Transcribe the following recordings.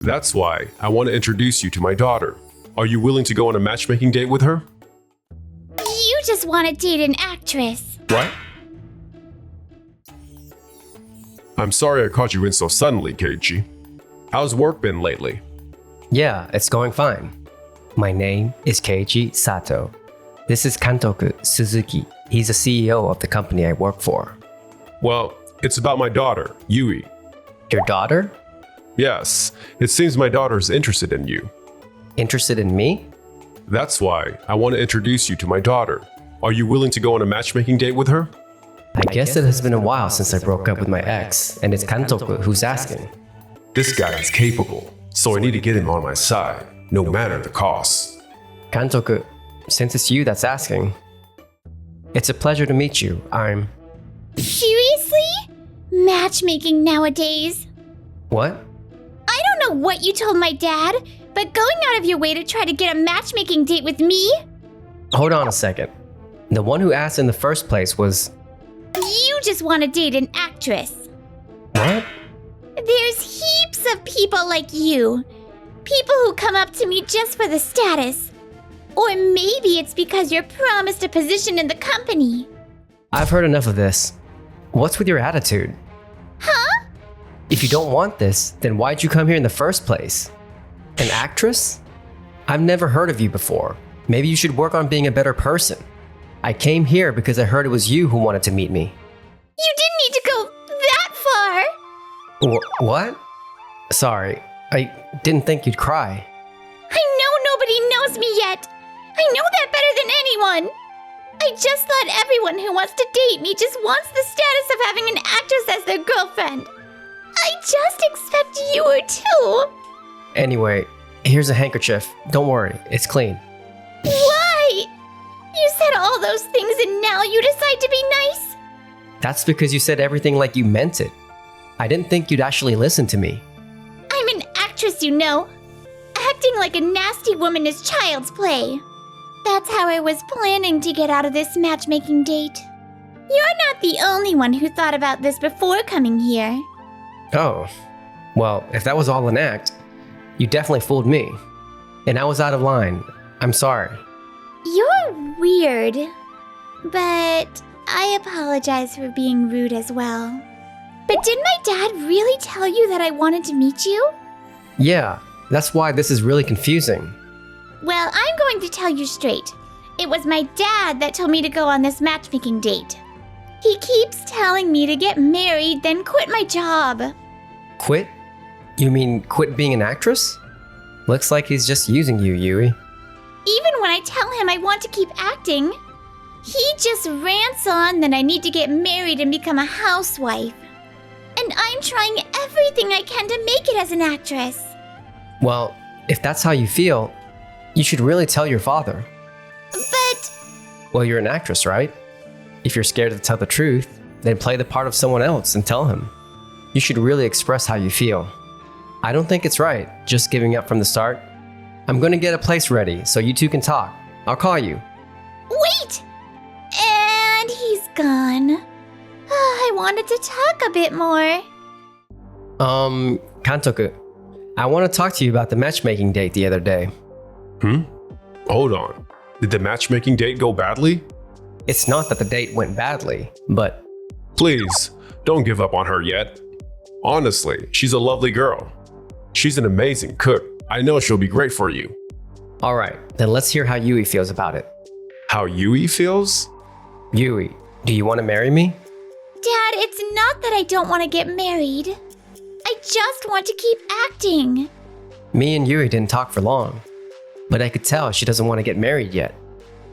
That's why I want to introduce you to my daughter. Are you willing to go on a matchmaking date with her? You just want to date an actress. What? I'm sorry I caught you in so suddenly, Keiichi. How's work been lately? Yeah, it's going fine. My name is Keiichi Sato. This is Kantoku Suzuki. He's the CEO of the company I work for. Well, it's about my daughter, Yui. Your daughter? Yes, it seems my daughter's interested in you. Interested in me? That's why I want to introduce you to my daughter. Are you willing to go on a matchmaking date with her? I guess it has been a while since I broke up with my ex, and it's Kantoku who's asking. This guy is capable, so I need to get him on my side, no matter the cost. Kantoku, since it's you that's asking, it's a pleasure to meet you. Seriously? Matchmaking nowadays? What? I don't know what you told my dad, but going out of your way to try to get a matchmaking date with me? Hold on a second. The one who asked in the first place was... You just want to date an actress. What? There's heaps of people like you. People who come up to me just for the status. Or maybe it's because you're promised a position in the company. I've heard enough of this. What's with your attitude? Huh? If you don't want this, then why'd you come here in the first place? An actress? I've never heard of you before. Maybe you should work on being a better person. I came here because I heard it was you who wanted to meet me. You didn't need to go that far. What? Sorry, I didn't think you'd cry. I know nobody knows me yet. I know that better than anyone. I just thought everyone who wants to date me just wants the status of having an actress as their girlfriend. I just expect you were too. Anyway, here's a handkerchief. Don't worry, it's clean. Why? You said all those things and now you decide to be nice? That's because you said everything like you meant it. I didn't think you'd actually listen to me. I'm an actress, you know. Acting like a nasty woman is child's play. That's how I was planning to get out of this matchmaking date. You're not the only one who thought about this before coming here. Oh, well, if that was all an act, you definitely fooled me. And I was out of line. I'm sorry. You're weird. But I apologize for being rude as well. But did my dad really tell you that I wanted to meet you? Yeah, that's why this is really confusing. Well, I'm going to tell you straight. It was my dad that told me to go on this matchmaking date. He keeps telling me to get married, then quit my job. Quit? You mean quit being an actress? Looks like he's just using you, Yui. Even when I tell him I want to keep acting, he just rants on that I need to get married and become a housewife. And I'm trying everything I can to make it as an actress. Well, if that's how you feel, you should really tell your father. But... Well, you're an actress, right? If you're scared to tell the truth, then play the part of someone else and tell him. You should really express how you feel. I don't think it's right, just giving up from the start. I'm gonna get a place ready so you two can talk. I'll call you. Wait! And he's gone. I wanted to talk a bit more. Kantoku, I want to talk to you about the matchmaking date the other day. Hold on. Did the matchmaking date go badly? It's not that the date went badly, but... Please, don't give up on her yet. Honestly, she's a lovely girl. She's an amazing cook. I know she'll be great for you. Alright, then let's hear how Yui feels about it. How Yui feels? Yui, do you want to marry me? Dad, it's not that I don't want to get married. I just want to keep acting. Me and Yui didn't talk for long, but I could tell she doesn't want to get married yet.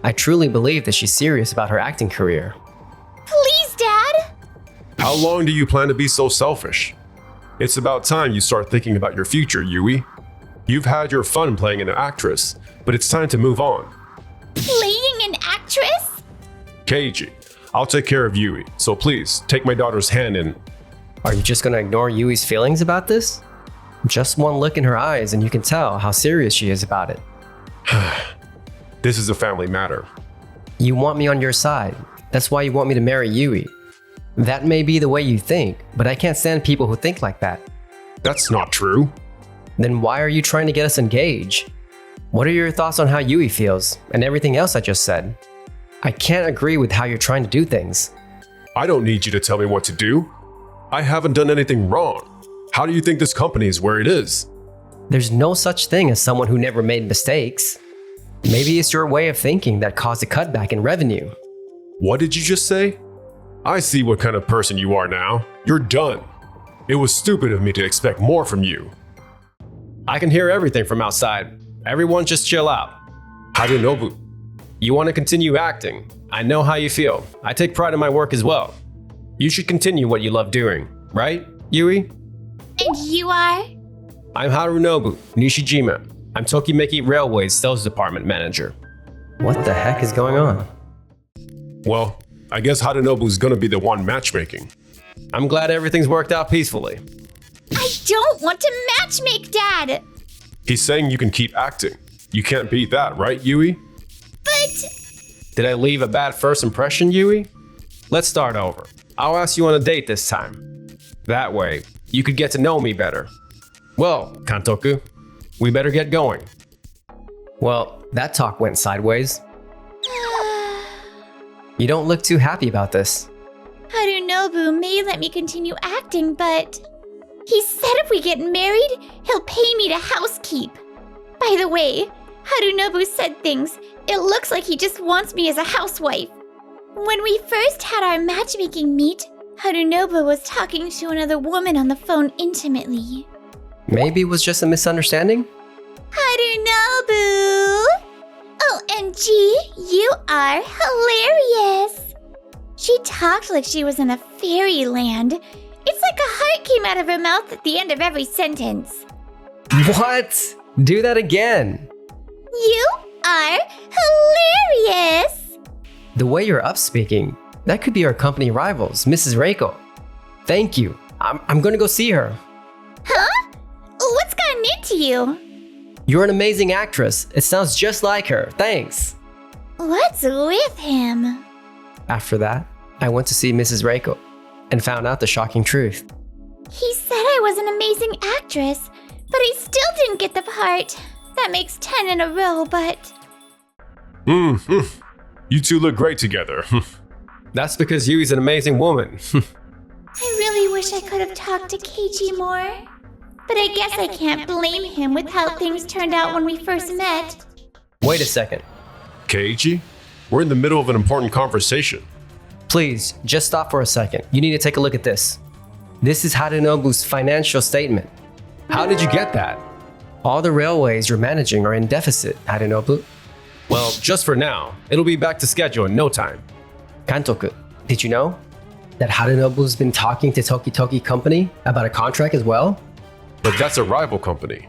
I truly believe that she's serious about her acting career. Please, Dad! How long do you plan to be so selfish? It's about time you start thinking about your future, Yui. You've had your fun playing an actress, but it's time to move on. Playing an actress? Keiichi, I'll take care of Yui, so please take my daughter's hand and... Are you just gonna ignore Yui's feelings about this? Just one look in her eyes and you can tell how serious she is about it. This is a family matter. You want me on your side. That's why you want me to marry Yui. That may be the way you think, but I can't stand people who think like that. That's not true. Then why are you trying to get us engaged? What are your thoughts on how Yui feels and everything else I just said? I can't agree with how you're trying to do things. I don't need you to tell me what to do. I haven't done anything wrong. How do you think this company is where it is? There's no such thing as someone who never made mistakes. Maybe it's your way of thinking that caused a cutback in revenue. What did you just say? I see what kind of person you are now. You're done. It was stupid of me to expect more from you. I can hear everything from outside. Everyone just chill out. Harunobu, You want to continue acting. I know how you feel. I take pride in my work as well. You should continue what you love doing, right, Yui? And you are? I'm Harunobu Nishijima. I'm Tokimeki Railway's sales department manager. What the heck is going on? well, I guess Harunobu's gonna be the one matchmaking. I'm glad everything's worked out peacefully. I don't want to matchmake, Dad! He's saying you can keep acting. You can't beat that, right, Yui? But... Did I leave a bad first impression, Yui? Let's start over. I'll ask you on a date this time. That way, you could get to know me better. Well, Kantoku, we better get going. Well, that talk went sideways. You don't look too happy about this. Harunobu may let me continue acting, but... He said if we get married, he'll pay me to housekeep. By the way, Harunobu said things. It looks like he just wants me as a housewife. When we first had our matchmaking meet, Harunobu was talking to another woman on the phone intimately. Maybe it was just a misunderstanding? Harunobu! OMG, you are hilarious! She talked like she was in a fairyland. It's like a heart came out of her mouth at the end of every sentence. What? Do that again. You are hilarious! The way you're upspeaking, that could be our company rivals, Mrs. Reiko. Thank you. I'm gonna go see her. Huh? What's gotten into you? You're an amazing actress. It sounds just like her. Thanks. What's with him? After that, I went to see Mrs. Reiko and found out the shocking truth. He said I was an amazing actress, but I still didn't get the part. That makes 10 in a row, but... You two look great together. That's because Yui's an amazing woman. I really wish I could have talked to Keiji more. But I guess I can't blame him with how things turned out when we first met. Wait a second. Keiji, we're in the middle of an important conversation. Please, just stop for a second. You need to take a look at this. This is Harunobu's financial statement. How did you get that? All the railways you're managing are in deficit, Harunobu. Well, just for now. It'll be back to schedule in no time. Kantoku, did you know that Harunobu's been talking to Toki Toki Company about a contract as well? But that's a rival company.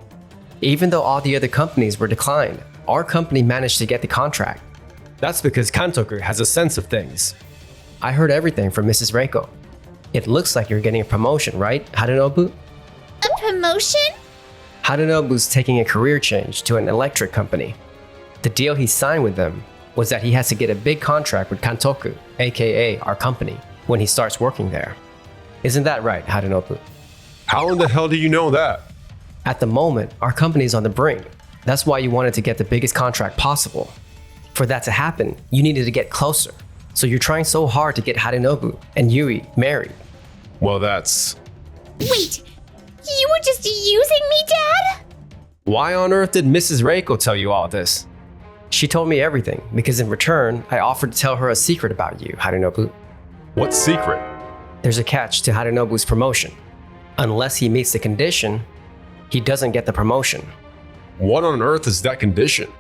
Even though all the other companies were declined, our company managed to get the contract. That's because Kantoku has a sense of things. I heard everything from Mrs. Reiko. It looks like you're getting a promotion, right, Harunobu? A promotion? Harunobu's taking a career change to an electric company. The deal he signed with them was that he has to get a big contract with Kantoku, aka our company, when he starts working there. Isn't that right, Harunobu? How in the hell do you know that? At the moment, our company is on the brink. That's why you wanted to get the biggest contract possible. For that to happen, you needed to get closer. So you're trying so hard to get Harunobu and Yui married. Well, that's... Wait, you were just using me, Dad? Why on earth did Mrs. Reiko tell you all this? She told me everything because in return, I offered to tell her a secret about you, Harunobu. What secret? There's a catch to Harunobu's promotion. Unless he meets the condition, he doesn't get the promotion. What on earth is that condition?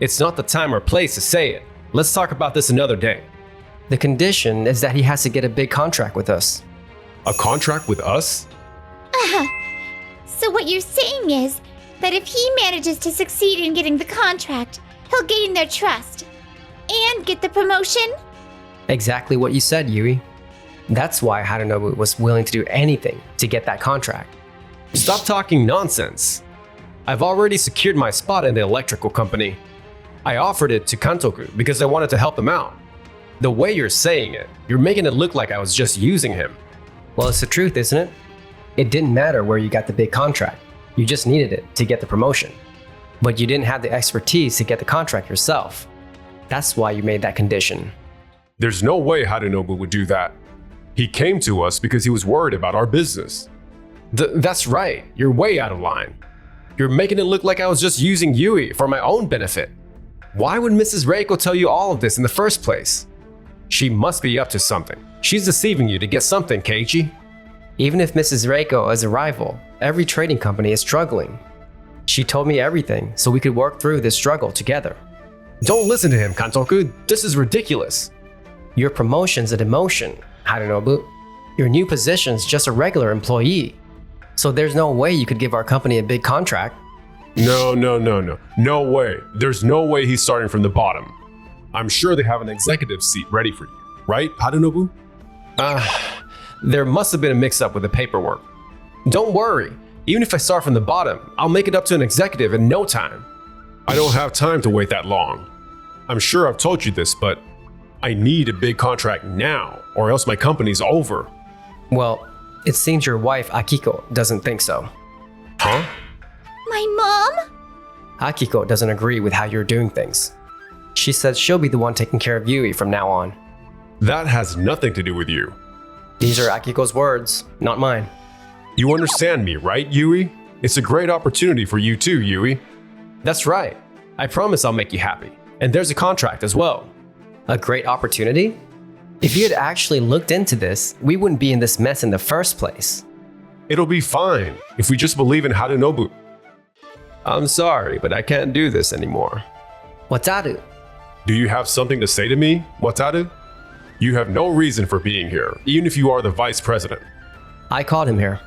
It's not the time or place to say it. Let's talk about this another day. The condition is that he has to get a big contract with us. A contract with us? So what you're saying is that if he manages to succeed in getting the contract, he'll gain their trust and get the promotion? Exactly what you said, Yui. That's why Harunobu was willing to do anything to get that contract. Stop talking nonsense. I've already secured my spot in the electrical company. I offered it to Kantoku because I wanted to help him out. The way you're saying it, you're making it look like I was just using him. Well, it's the truth, isn't it? It didn't matter where you got the big contract. You just needed it to get the promotion. But you didn't have the expertise to get the contract yourself. That's why you made that condition. There's no way Harunobu would do that. He came to us because he was worried about our business. That's right. You're way out of line. You're making it look like I was just using Yui for my own benefit. Why would Mrs. Reiko tell you all of this in the first place? She must be up to something. She's deceiving you to get something, Keiichi. Even if Mrs. Reiko is a rival, every trading company is struggling. She told me everything so we could work through this struggle together. Don't listen to him, Kantoku. This is ridiculous. Your promotion's a demotion, Harunobu. Your new position's just a regular employee. So there's no way you could give our company a big contract. No. No way. There's no way he's starting from the bottom. I'm sure they have an executive seat ready for you, right, Harunobu? There must have been a mix-up with the paperwork. Don't worry. Even if I start from the bottom, I'll make it up to an executive in no time. I don't have time to wait that long. I'm sure I've told you this, but I need a big contract now, or else my company's over. Well, it seems your wife, Akiko, doesn't think so. Huh? My mom? Akiko doesn't agree with how you're doing things. She says she'll be the one taking care of Yui from now on. That has nothing to do with you. These are Akiko's words, not mine. You understand me, right, Yui? It's a great opportunity for you too, Yui. That's right. I promise I'll make you happy. And there's a contract as well. A great opportunity? If you had actually looked into this, we wouldn't be in this mess in the first place. It'll be fine if we just believe in Harunobu. I'm sorry, but I can't do this anymore. Wataru. Do you have something to say to me, Wataru? You have no reason for being here, even if you are the vice president. I called him here.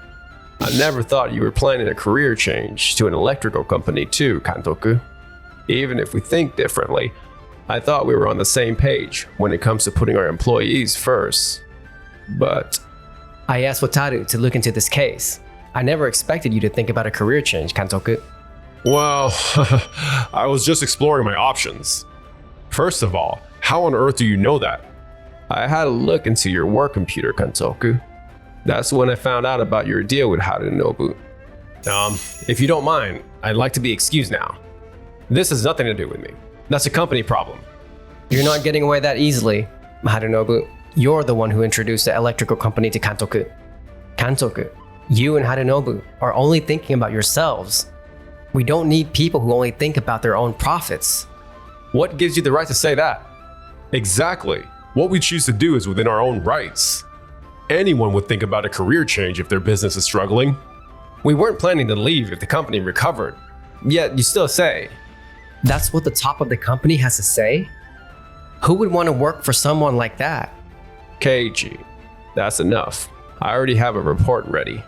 I never thought you were planning a career change to an electrical company too, Kantoku. Even if we think differently, I thought we were on the same page when it comes to putting our employees first. But I asked Wataru to look into this case. I never expected you to think about a career change, Kantoku. well, I was just exploring my options. First of all, how on earth do you know that? I had a look into your work computer, Kantoku. That's when I found out about your deal with Harunobu. If you don't mind, I'd like to be excused now. This has nothing to do with me. That's a company problem. You're not getting away that easily, Harunobu. You're the one who introduced the electrical company to Kantoku. Kantoku, you and Harunobu are only thinking about yourselves. We don't need people who only think about their own profits. What gives you the right to say that? Exactly. What we choose to do is within our own rights. Anyone would think about a career change if their business is struggling. We weren't planning to leave if the company recovered. Yet you still say. That's what the top of the company has to say? Who would want to work for someone like that? Keiichi, that's enough. I already have a report ready.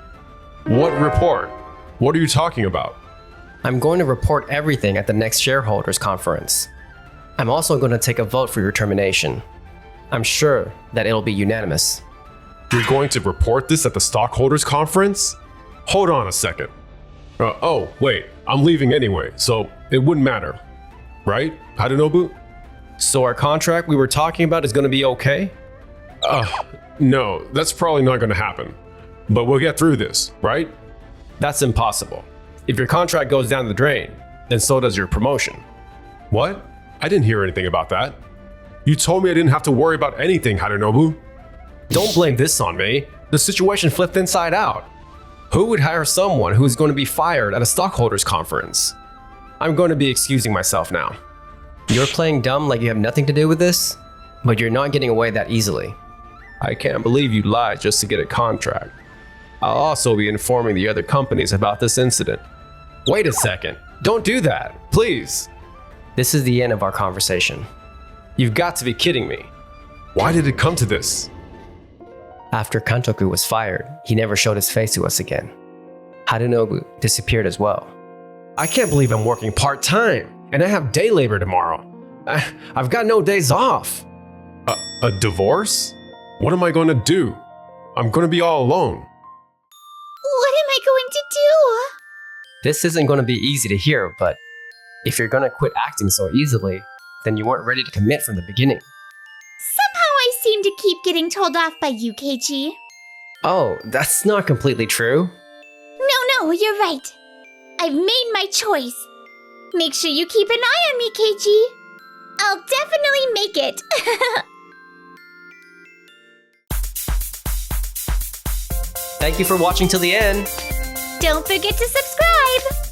What report? What are you talking about? I'm going to report everything at the next shareholders conference. I'm also going to take a vote for your termination. I'm sure that it'll be unanimous. You're going to report this at the stockholders conference? Hold on a second. Oh, wait, I'm leaving anyway, so it wouldn't matter. Right, Harunobu? So our contract we were talking about is going to be okay? No, that's probably not going to happen. But we'll get through this, right? That's impossible. If your contract goes down the drain, then so does your promotion. What? I didn't hear anything about that. You told me I didn't have to worry about anything, Harunobu. Don't blame this on me. The situation flipped inside out. Who would hire someone who is going to be fired at a stockholders conference? I'm going to be excusing myself now. You're playing dumb like you have nothing to do with this, but you're not getting away that easily. I can't believe you lied just to get a contract. I'll also be informing the other companies about this incident. Wait a second. Don't do that, please. This is the end of our conversation. You've got to be kidding me. Why did it come to this? After Kantoku was fired, he never showed his face to us again. Harunobu disappeared as well. I can't believe I'm working part-time, and I have day labor tomorrow. I've got no days off. A divorce? What am I going to do? I'm going to be all alone. What am I going to do? This isn't going to be easy to hear, but if you're going to quit acting so easily, then you weren't ready to commit from the beginning. Somehow I seem to keep getting told off by you, Keiichi. Oh, that's not completely true. No, you're right. I've made my choice. Make sure you keep an eye on me, Keiichi. I'll definitely make it. Thank you for watching till the end. Don't forget to subscribe.